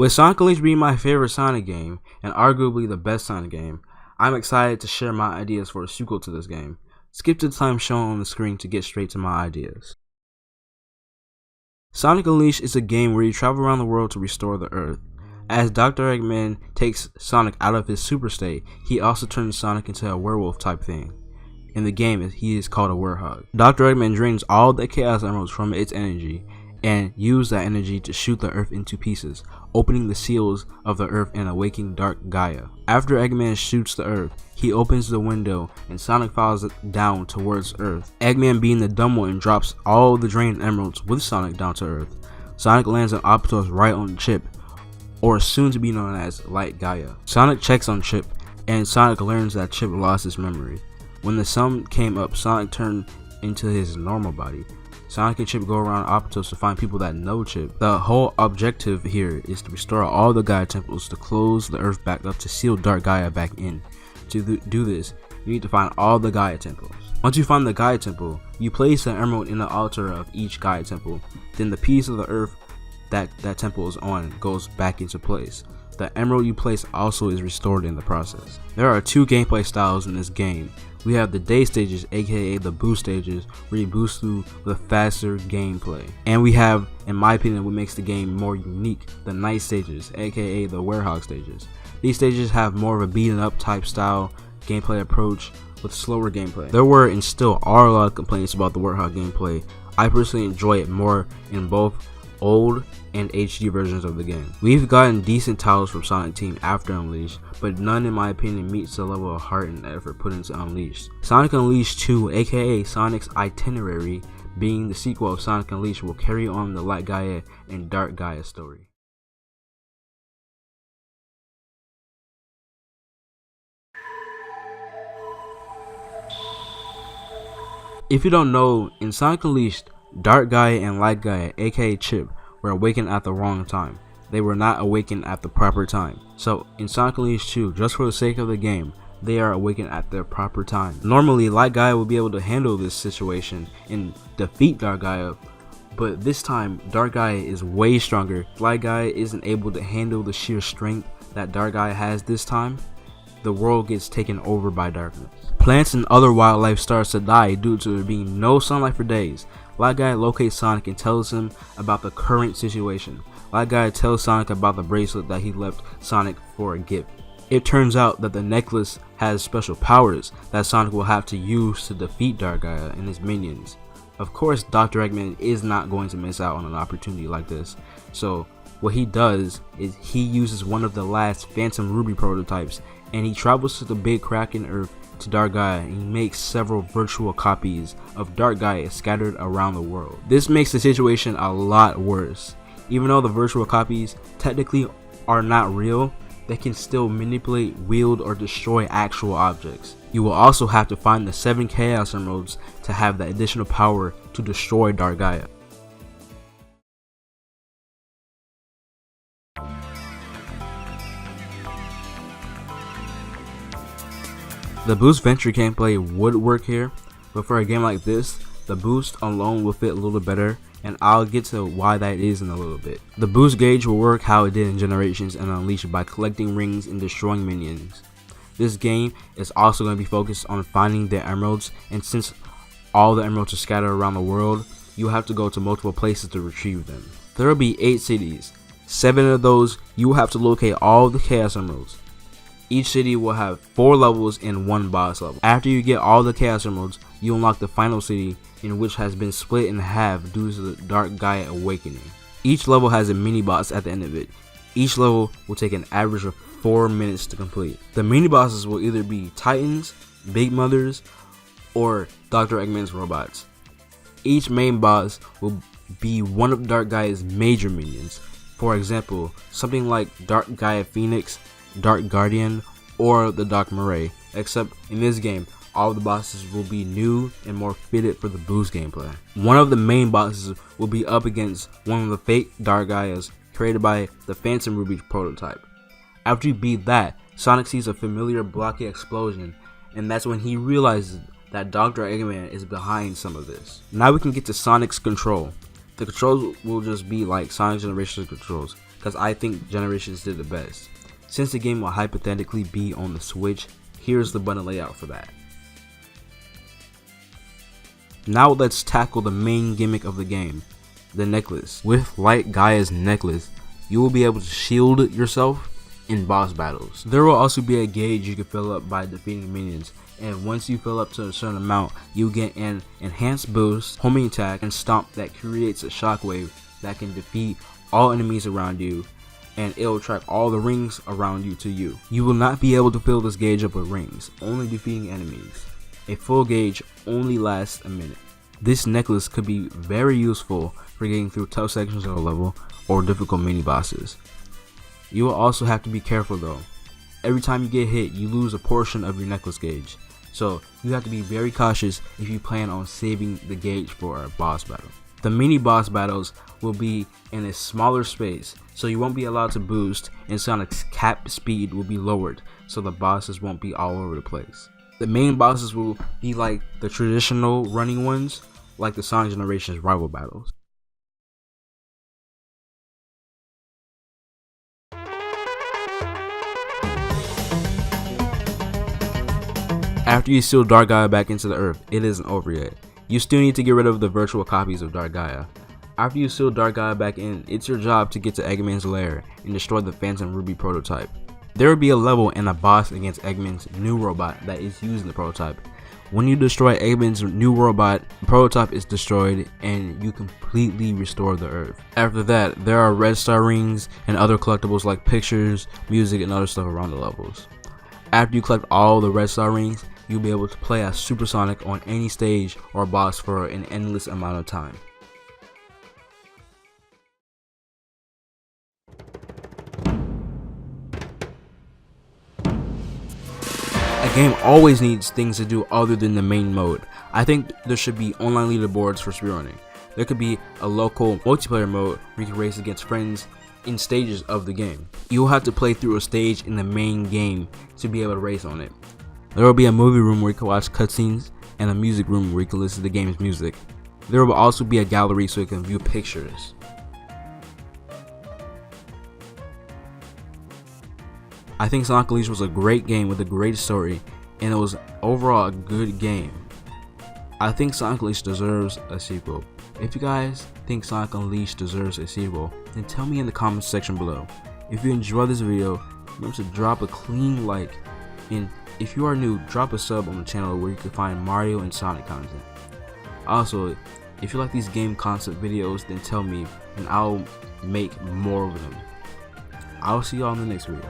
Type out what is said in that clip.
With Sonic Unleashed being my favorite Sonic game, and arguably the best Sonic game, I'm excited to share my ideas for a sequel to this game. Skip to the time shown on the screen to get straight to my ideas. Sonic Unleashed is a game where you travel around the world to restore the Earth. As Dr. Eggman takes Sonic out of his super state, he also turns Sonic into a werewolf type thing. In the game, he is called a werehog. Dr. Eggman drains all the Chaos Emeralds from its energy and uses that energy to shoot the Earth into pieces, opening the seals of the Earth and awakening Dark Gaia. After Eggman shoots the Earth, he opens the window and Sonic falls down towards Earth. Eggman, being the dumb one, drops all the drained emeralds with Sonic down to Earth. Sonic lands on Optimus right on Chip, or soon to be known as Light Gaia. Sonic checks on Chip, and Sonic learns that Chip lost his memory. When the sun came up, Sonic turned into his normal body. Sonic and Chip go around Optimus to find people that know Chip. The whole objective here is to restore all the Gaia temples to close the Earth back up to seal Dark Gaia back in. To do this, you need to find all the Gaia temples. Once you find the Gaia temple, you place the emerald in the altar of each Gaia temple. Then the piece of the Earth that temple is on goes back into place. The emerald you place also is restored in the process. There are two gameplay styles in this game. We have the day stages, aka the boost stages, where you boost through with faster gameplay. And we have, in my opinion, what makes the game more unique, the night stages, aka the werehog stages. These stages have more of a beaten up type style gameplay approach with slower gameplay. There were and still are a lot of complaints about the werehog gameplay. I personally enjoy it more in both old and HD versions of the game. We've gotten decent titles from Sonic Team after Unleashed, but none in my opinion meets the level of heart and effort put into Unleashed. Sonic Unleashed 2, aka Sonic's Itinerary, being the sequel of Sonic Unleashed, will carry on the Light Gaia and Dark Gaia story. If you don't know, in Sonic Unleashed, Dark Gaia and Light Gaia, aka Chip, were awakened at the wrong time. They were not awakened at the proper time. So in Sonic Unleashed 2, just for the sake of the game, they are awakened at their proper time. Normally, Light Gaia will be able to handle this situation and defeat Dark Gaia, but this time, Dark Gaia is way stronger. Light Gaia isn't able to handle the sheer strength that Dark Gaia has this time. The world gets taken over by darkness. Plants and other wildlife starts to die due to there being no sunlight for days. Light Gaia locates Sonic and tells him about the current situation. Light Gaia tells Sonic about the bracelet that he left Sonic for a gift. It turns out that the necklace has special powers that Sonic will have to use to defeat Dark Gaia and his minions. Of course, Dr. Eggman is not going to miss out on an opportunity like this, so what he does is he uses one of the last Phantom Ruby prototypes and he travels to the big crack in Earth to Dark Gaia and he makes several virtual copies of Dark Gaia scattered around the world. This makes the situation a lot worse. Even though the virtual copies technically are not real, they can still manipulate, wield, or destroy actual objects. You will also have to find the 7 Chaos Emeralds to have the additional power to destroy Dark Gaia. The boost venture gameplay would work here, but for a game like this, the boost alone will fit a little better, and I'll get to why that is in a little bit. The boost gauge will work how it did in Generations and Unleashed by collecting rings and destroying minions. This game is also going to be focused on finding the emeralds, and since all the emeralds are scattered around the world, you'll have to go to multiple places to retrieve them. There will be 8 cities. 7 of those, you will have to locate all the Chaos Emeralds. Each city will have 4 levels and 1 boss level. After you get all the Chaos Emeralds, you unlock the final city, in which has been split in half due to the Dark Gaia awakening. Each level has a mini boss at the end of it. Each level will take an average of 4 minutes to complete. The mini bosses will either be Titans, Big Mothers, or Dr. Eggman's robots. Each main boss will be one of Dark Gaia's major minions. For example, something like Dark Gaia Phoenix, Dark Guardian, or the Dark Murray, except in this game, all of the bosses will be new and more fitted for the boost gameplay. One of the main bosses will be up against one of the fake Dark Gaias created by the Phantom Ruby prototype. After you beat that, Sonic sees a familiar blocky explosion, and that's when he realizes that Dr. Eggman is behind some of this. Now we can get to Sonic's control. The controls will just be like Sonic Generations controls. because I think Generations did the best. Since the game will hypothetically be on the Switch, here's the button layout for that. Now let's tackle the main gimmick of the game, the necklace. With Light Gaia's necklace, you will be able to shield yourself in boss battles. There will also be a gauge you can fill up by defeating minions, and once you fill up to a certain amount, you get an enhanced boost, homing attack, and stomp that creates a shockwave that can defeat all enemies around you, and it will attract all the rings around you to you. You will not be able to fill this gauge up with rings, only defeating enemies. A full gauge only lasts a minute. This necklace could be very useful for getting through tough sections of a level or difficult mini bosses. You will also have to be careful though. Every time you get hit, you lose a portion of your necklace gauge, so you have to be very cautious if you plan on saving the gauge for a boss battle. The mini boss battles will be in a smaller space, so you won't be allowed to boost, and Sonic's cap speed will be lowered, so the bosses won't be all over the place. The main bosses will be like the traditional running ones, like the Sonic Generations rival battles. After you seal Dark Gaia back into the earth, it isn't over yet. You still need to get rid of the virtual copies of Dark Gaia. After you seal Dark Gaia back in, it's your job to get to Eggman's lair and destroy the Phantom Ruby prototype. There will be a level and a boss against Eggman's new robot that is using the prototype. When you destroy Eggman's new robot, the prototype is destroyed and you completely restore the earth. After that, there are red star rings and other collectibles like pictures, music, and other stuff around the levels. After you collect all the red star rings, you'll be able to play as Super Sonic on any stage or boss for an endless amount of time. A game always needs things to do other than the main mode. I think there should be online leaderboards for speedrunning. There could be a local multiplayer mode where you can race against friends in stages of the game. You'll have to play through a stage in the main game to be able to race on it. There will be a movie room where you can watch cutscenes and a music room where you can listen to the game's music. There will also be a gallery so you can view pictures. I think Sonic Unleashed was a great game with a great story, and it was overall a good game. I think Sonic Unleashed deserves a sequel. If you guys think Sonic Unleashed deserves a sequel, then tell me in the comments section below. If you enjoyed this video, remember to drop a clean like, and if you are new, drop a sub on the channel where you can find Mario and Sonic content. Also, if you like these game concept videos, then tell me and I'll make more of them. I'll see y'all in the next video.